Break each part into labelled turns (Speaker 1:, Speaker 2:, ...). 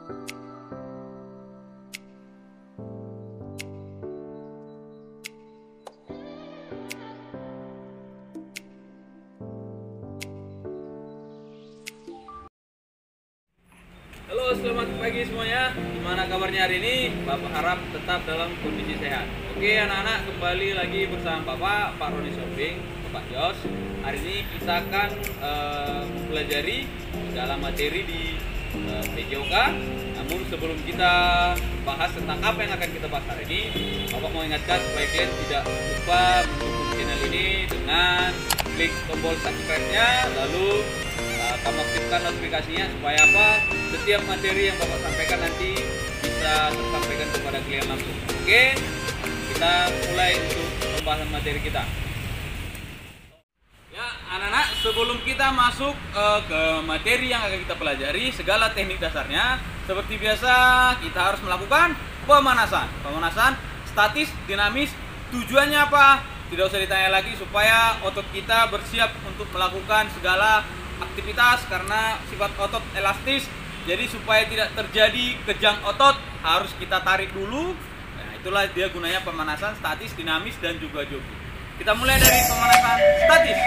Speaker 1: Halo, selamat pagi semuanya. Gimana kabarnya hari ini? Bapak harap tetap dalam kondisi sehat. Oke anak-anak, kembali lagi bersama Bapak, Pak Roni Shopping, Bapak Jos. Hari ini kita akan mempelajari segala materi di PJOK. Namun sebelum kita bahas tentang apa yang akan kita bahas hari ini, Bapak mau ingatkan supaya kalian tidak lupa mendukung channel ini dengan klik tombol subscribe-nya, lalu kamu aktifkan notifikasinya supaya apa? Setiap materi yang Bapak sampaikan nanti bisa tersampaikan kepada kalian langsung. Oke, kita mulai untuk pembahasan materi kita. Ya, anak-anak, sebelum kita masuk ke materi yang akan kita pelajari, segala teknik dasarnya, seperti biasa kita harus melakukan pemanasan. Pemanasan statis, dinamis. Tujuannya apa? Tidak usah ditanya lagi, supaya otot kita bersiap untuk melakukan segala aktivitas, karena sifat otot elastis. Jadi supaya tidak terjadi kejang otot harus kita tarik dulu. Nah, itulah dia gunanya pemanasan statis, dinamis, dan juga jogging. Kita mulai dari pemanasan statis.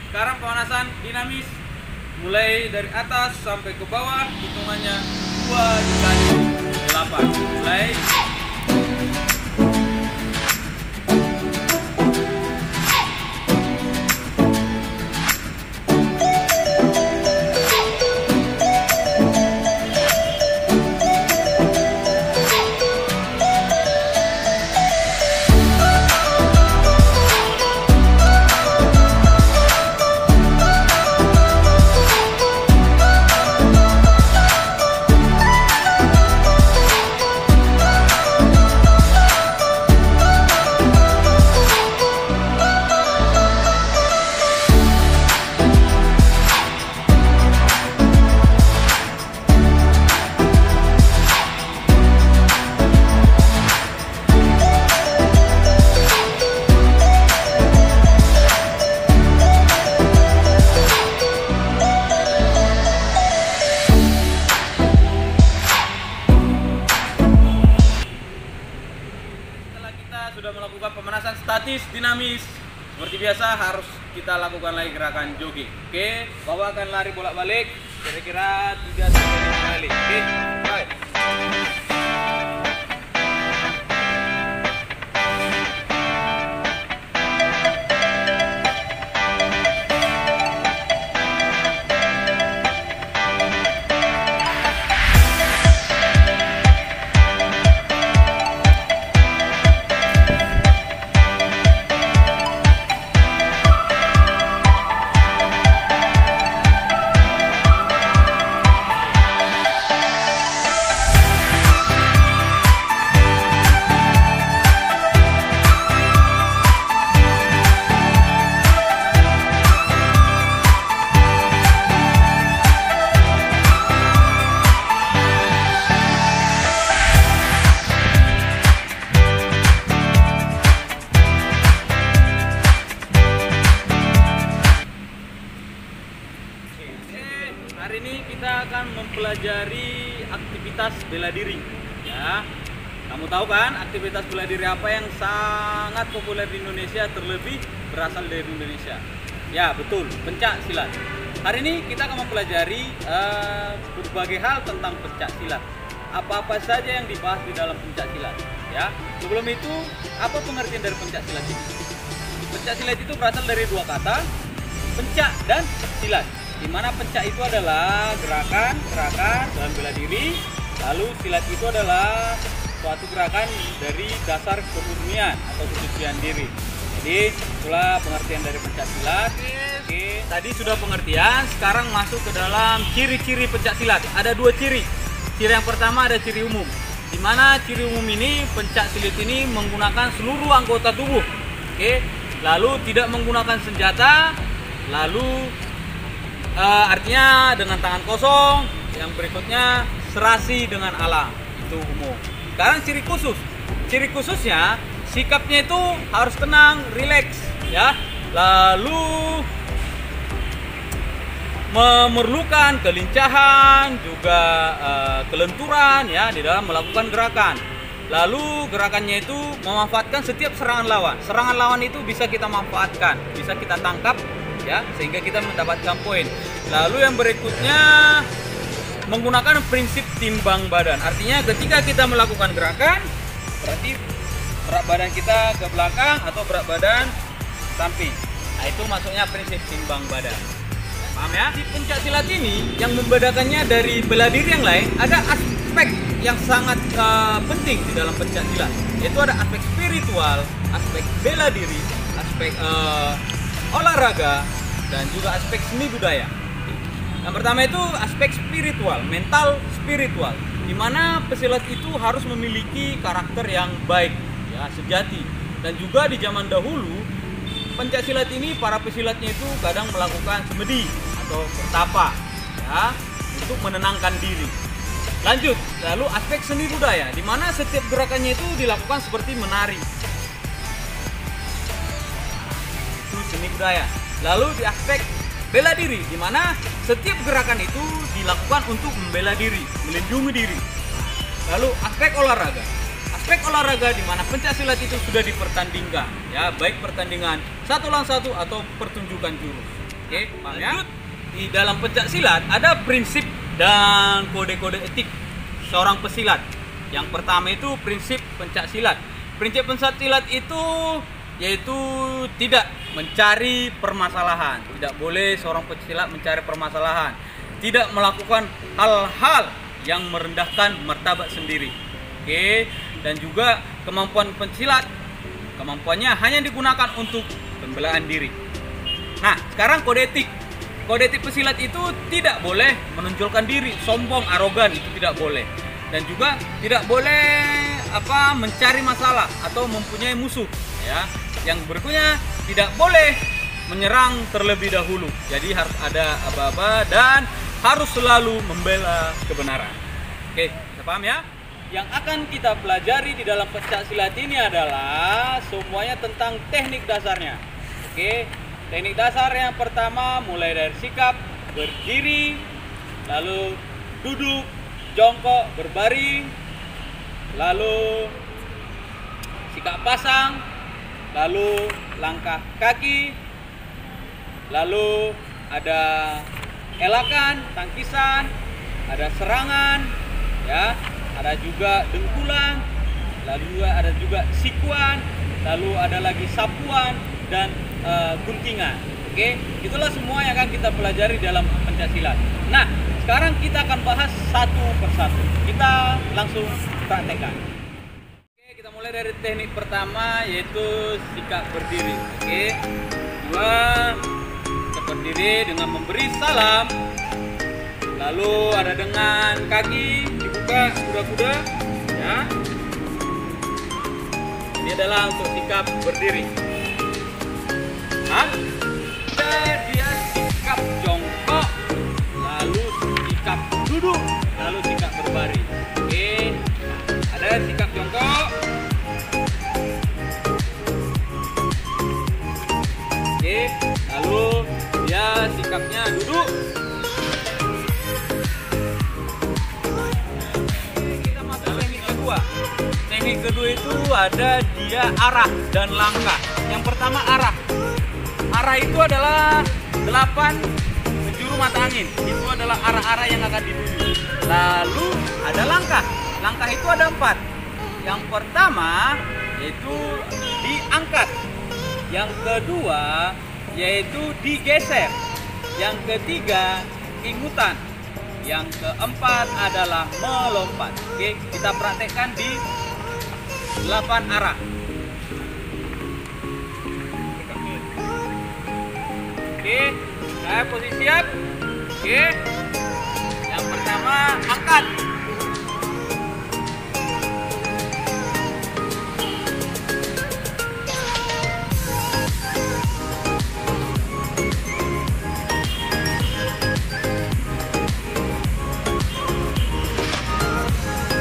Speaker 1: Sekarang pemanasan dinamis, mulai dari atas sampai ke bawah, hitungannya 2 dikali 8. Mulai. Sudah melakukan pemanasan statis, dinamis, seperti biasa harus kita lakukan lagi gerakan jogging. Oke, Bapak akan lari bolak-balik kira-kira 3-5 kali. Oke, baik. Hari ini kita akan mempelajari aktivitas bela diri. Ya, kamu tahu kan aktivitas bela diri apa yang sangat populer di Indonesia, terlebih berasal dari Indonesia? Ya, betul, pencak silat. Hari ini kita akan mempelajari berbagai hal tentang pencak silat. Apa-apa saja yang dibahas di dalam pencak silat. Ya, sebelum itu, apa pengertian dari pencak silat ini? Pencak silat itu berasal dari dua kata, pencak dan silat. Di mana pencak itu adalah gerakan dalam bela diri, lalu silat itu adalah suatu gerakan dari dasar kemurnian atau kesucian diri. Jadi itulah pengertian dari pencak silat. Oke, tadi sudah pengertian, sekarang masuk ke dalam ciri-ciri pencak silat. Ada dua ciri. Ciri yang pertama ada ciri umum. Di mana ciri umum ini pencak silat ini menggunakan seluruh anggota tubuh. Oke, lalu tidak menggunakan senjata, lalu artinya dengan tangan kosong. Yang berikutnya serasi dengan alam. Itu umum. Sekarang ciri khusus. Ciri khususnya sikapnya itu harus tenang, rileks, ya. Lalu memerlukan kelincahan, juga kelenturan, ya, di dalam melakukan gerakan. Lalu gerakannya itu memanfaatkan setiap serangan lawan. Serangan lawan itu bisa kita manfaatkan, bisa kita tangkap, ya, sehingga kita mendapatkan poin. Lalu yang berikutnya menggunakan prinsip timbang badan. Artinya ketika kita melakukan gerakan, berarti berat badan kita ke belakang atau berat badan samping. Nah, itu masuknya prinsip timbang badan. Paham ya? Di pencak silat ini yang membedakannya dari bela diri yang lain, ada aspek yang sangat penting di dalam pencak silat. Yaitu ada aspek spiritual, aspek bela diri, aspek olahraga, dan juga aspek seni budaya. Yang pertama itu aspek spiritual, mental spiritual, di mana pesilat itu harus memiliki karakter yang baik, ya, sejati. Dan juga di zaman dahulu pencak silat ini para pesilatnya itu kadang melakukan semedi atau bertapa, ya, untuk menenangkan diri. Lanjut, lalu aspek seni budaya, di mana setiap gerakannya itu dilakukan seperti menari. Itu seni budaya. Lalu di aspek bela diri, di mana setiap gerakan itu dilakukan untuk membela diri, melindungi diri. Lalu aspek olahraga. Aspek olahraga di mana pencak silat itu sudah dipertandingkan, ya, baik pertandingan 1 lawan 1 atau pertunjukan jurus. Oke, paham ya? Di dalam pencak silat ada prinsip dan kode-kode etik seorang pesilat. Yang pertama itu prinsip pencak silat. Prinsip pencak silat itu yaitu tidak mencari permasalahan. Tidak boleh seorang pesilat mencari permasalahan. Tidak melakukan hal-hal yang merendahkan martabat sendiri. Oke, dan juga kemampuan pesilat, kemampuannya hanya digunakan untuk pembelaan diri. Nah, sekarang kode etik. Kode etik pesilat itu tidak boleh menonjolkan diri, sombong, arogan, itu tidak boleh. Dan juga tidak boleh mencari masalah atau mempunyai musuh, ya. Yang berikutnya tidak boleh menyerang terlebih dahulu. Jadi harus ada aba-aba dan harus selalu membela kebenaran. Oke, kita paham ya? Yang akan kita pelajari di dalam pencak silat ini adalah semuanya tentang teknik dasarnya. Oke, teknik dasar yang pertama mulai dari sikap berdiri, lalu duduk, jongkok, berbaring, lalu sikap pasang, lalu langkah kaki, lalu ada elakan, tangkisan, ada serangan, ya. Ada juga dengkulan, lalu ada juga sikuan, lalu ada lagi sapuan dan guntingan. Oke, itulah semua yang akan kita pelajari dalam pencak silat. Nah, sekarang kita akan bahas satu persatu. Kita langsung praktekkan. Oke, kita mulai dari teknik pertama yaitu sikap berdiri. Oke, dua, sikap berdiri dengan memberi salam. Lalu ada dengan kaki dibuka kuda-kuda, ya. Ini adalah untuk sikap berdiri. Nah, dia sikap jongkok, lalu sikap duduk, lalu sikap berbaring. Oke, ada sikap jongkok. Oke, lalu dia sikapnya duduk. Teknik kedua itu ada dia arah dan langkah. Yang pertama arah. arah itu adalah 8 penjuru mata angin. Itu adalah arah-arah yang akan dituju. Lalu ada langkah. Langkah itu ada 4. Yang pertama yaitu diangkat. Yang kedua yaitu digeser. Yang ketiga ingutan. Yang keempat adalah melompat. Oke, kita praktekkan di 8 arah. Oke, saya posisi siap. Oke, yang pertama angkat.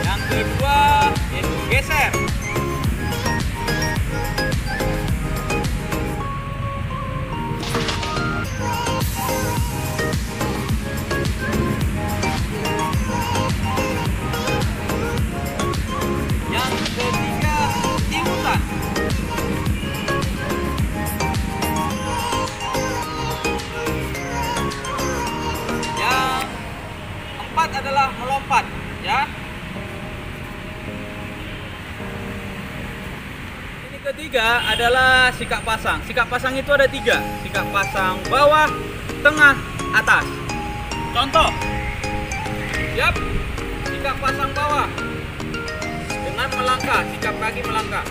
Speaker 1: Yang kedua yaitu geser. Adalah melompat, ya. Ini ketiga adalah sikap pasang. Sikap pasang itu ada 3. Sikap pasang bawah, tengah, atas. Contoh, siap. Sikap pasang bawah dengan melangkah, sikap kaki melangkah.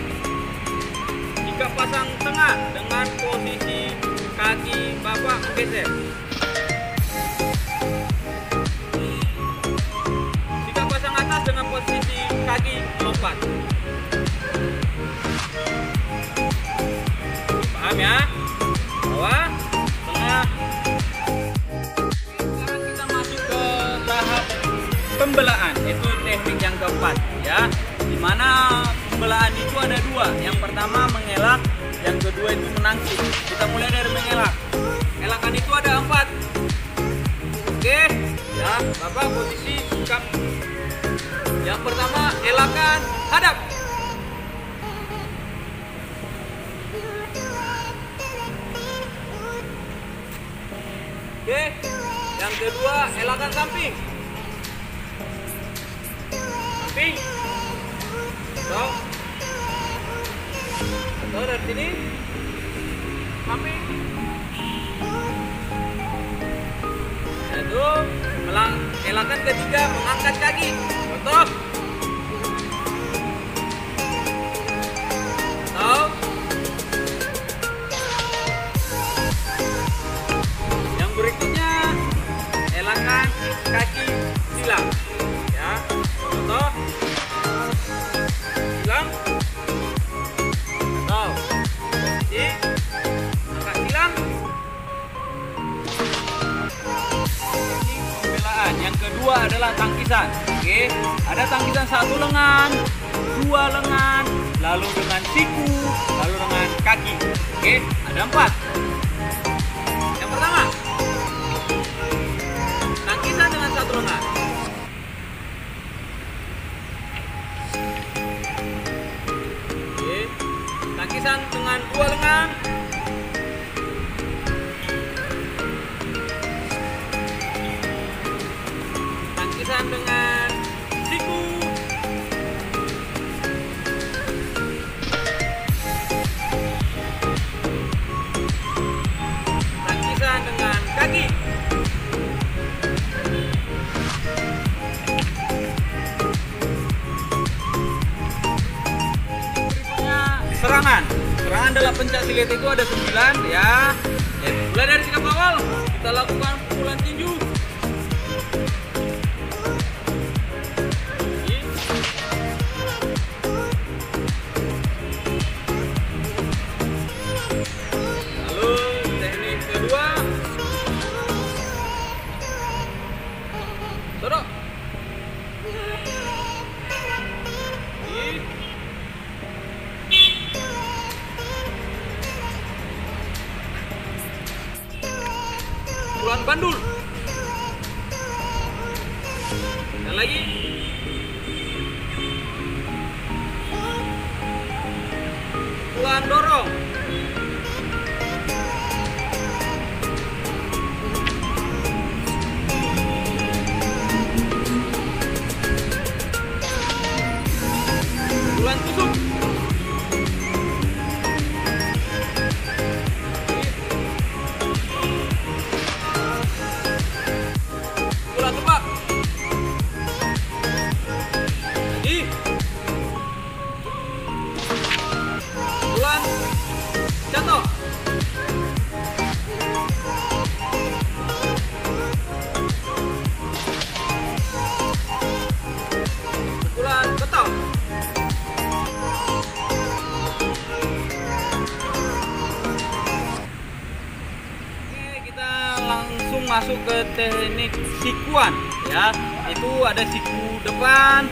Speaker 1: Sikap pasang tengah dengan posisi kaki bapak menggeser. Dengan posisi kaki lompat. Paham ya? Bawah, tengah. Sekarang kita masuk ke tahap pembelaan. Itu teknik yang keempat, ya. Dimana pembelaan itu ada 2. Yang pertama mengelak, yang kedua itu menangkis. Kita mulai dari mengelak. Elakan itu ada 4. Oke, ya. Bapak posisi sikap. Yang pertama, elakan hadap. Oke. Yang kedua, elakan samping. Samping. Atau dari sini. Samping. Yaitu elakan ketiga, mengangkat kaki. Contoh. Atau yang berikutnya, elakan kaki silang, ya. Contoh, silang. Atau posisi angkat silang. Ini pembelaan. Yang kedua adalah tangkisan. Oke, ada tangkisan 1 lengan, 2 lengan, lalu dengan siku, lalu dengan kaki. Oke, ada 4. Yang pertama, tangkisan dengan 1 lengan. Oke, tangkisan dengan 2 lengan. Tangkisan dengan siku. Tangkisan dengan kaki. Berikutnya serangan. Serangan dalam pencak silat itu ada 9, ya. Mulai dari sikap awal, kita lakukan pukulan tinju. Pukulan bandul. Dan lagi. Pukulan dorong. masuk ke teknik sikuan ya. Itu ada siku depan,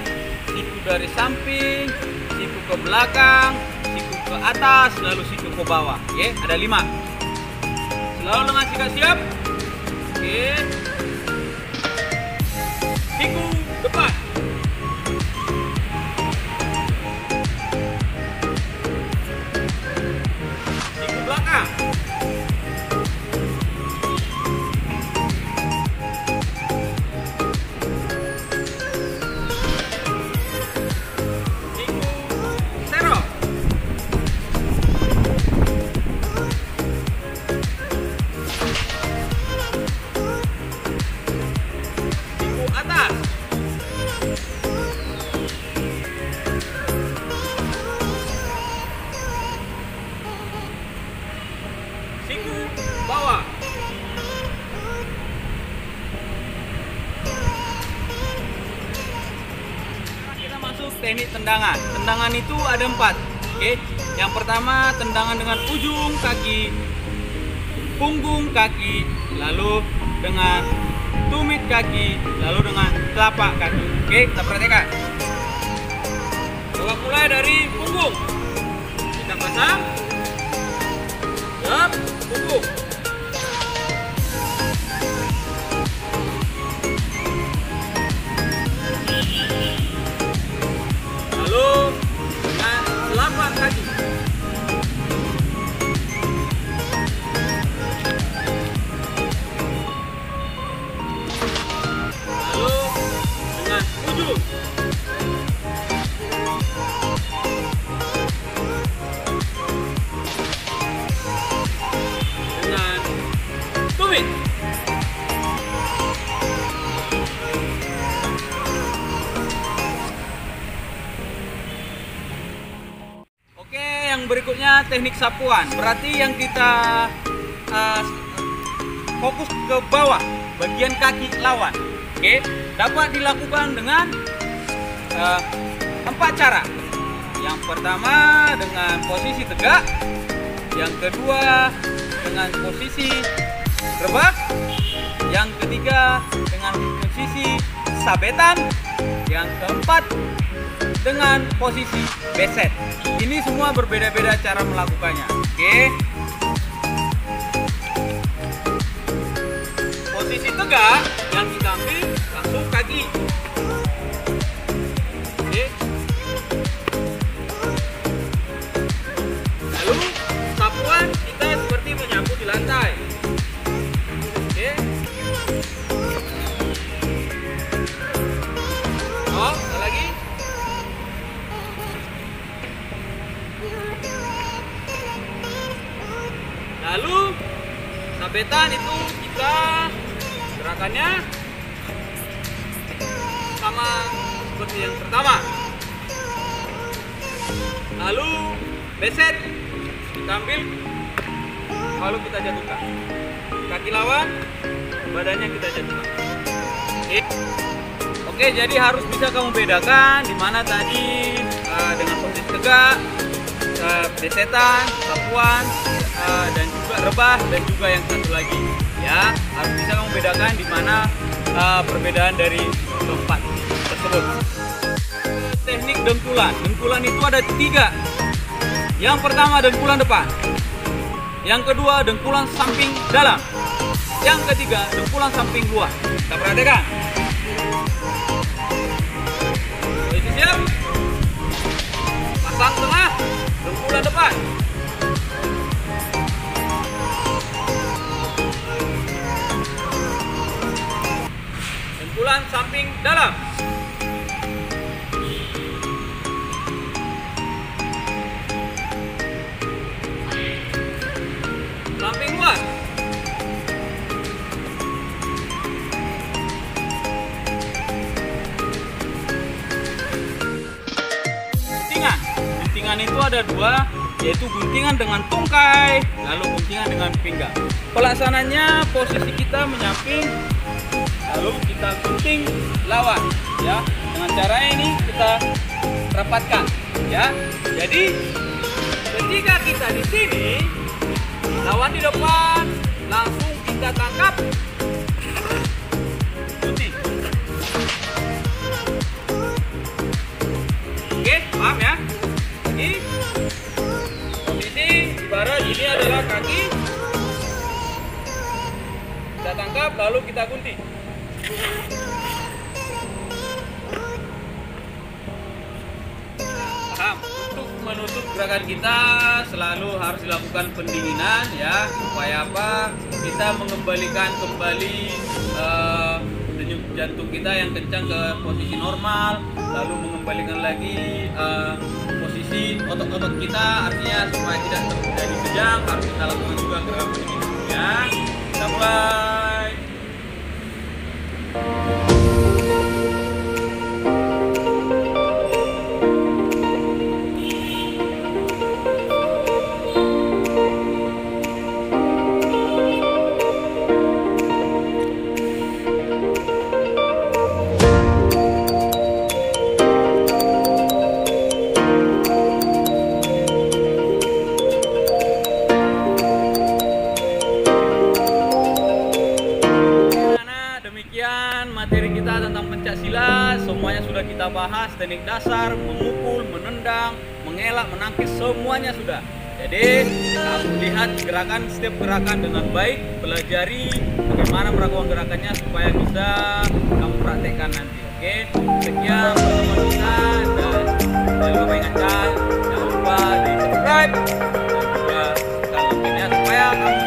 Speaker 1: siku dari samping, siku ke belakang, siku ke atas, lalu siku ke bawah. Oke, ada 5. Selalu dengan siap-siap. Oke. Siku depan. Siku belakang. Siku bawah. Kita masuk teknik tendangan. Tendangan itu ada 4. Oke. Yang pertama tendangan dengan ujung kaki, punggung kaki, lalu dengan tumit kaki, lalu dengan telapak kaki. Oke, kita perhatikan. Coba mulai dari punggung. Kita pasang. Siap, punggung. Lalu dengan telapak kaki. Lalu dengan ujung. Dengan tumit. Oke, yang berikutnya teknik sapuan. Berarti yang kita fokus ke bawah, bagian kaki lawan. Oke, dapat dilakukan dengan 4 cara. Yang pertama dengan posisi tegak, yang kedua dengan posisi rebah, yang ketiga dengan posisi sabetan, yang keempat dengan posisi beset. Ini semua berbeda-beda cara melakukannya. Oke. Posisi tegak yang kita ambil langsung kaki. Oke. Lalu sapuan kita seperti menyapu di lantai. Oke. Oh, ada lagi. Lalu sabetan itu kita gerakannya sama seperti yang pertama. Lalu beset kita ambil, lalu kita jatuhkan. Kaki lawan, badannya kita jatuhkan. Oke, jadi harus bisa kamu bedakan di mana tadi dengan posisi tegak, besetan, sapuan, dan juga rebah, dan juga yang satu lagi. Ya, harus bisa kamu bedakan di mana perbedaan dari keempat tersebut. Teknik dengkulan. Dengkulan itu ada 3. Yang pertama dengkulan depan. Yang kedua dengkulan samping dalam. Yang ketiga dengkulan samping luar. Kita perhatikan. Posisi siap. Pasang tengah. Dengkulan depan. Dengkulan samping dalam. Samping luar. Guntingan. Guntingan itu ada 2, yaitu guntingan dengan tungkai, lalu guntingan dengan pinggang. Pelaksananya posisi kita menyamping, lalu kita gunting lawan, ya. Dengan cara ini kita rapatkan, ya. Jadi ketika kita di sini, lawan di depan, langsung kita tangkap tangkap lalu kita gunting. Paham? Untuk menutup gerakan kita selalu harus dilakukan pendinginan ya, supaya apa? Kita mengembalikan kembali denyut jantung kita yang kencang ke posisi normal, lalu mengembalikan lagi posisi otot-otot kita, artinya supaya tidak terjadi kejang harus kita lakukan juga gerakan pendinginan ya. Kita mulai. Demikian materi kita tentang pencaksilat, semuanya sudah kita bahas, teknik dasar, memukul, menendang, mengelak, menangkis, semuanya sudah. Jadi kamu lihat setiap gerakan dengan baik, pelajari bagaimana melakukan gerakannya supaya bisa kamu praktekkan nanti. Oke, sekian pertemuan kita dan jangan lupa ingatkan, jangan lupa di subscribe dan juga kalau supaya kamu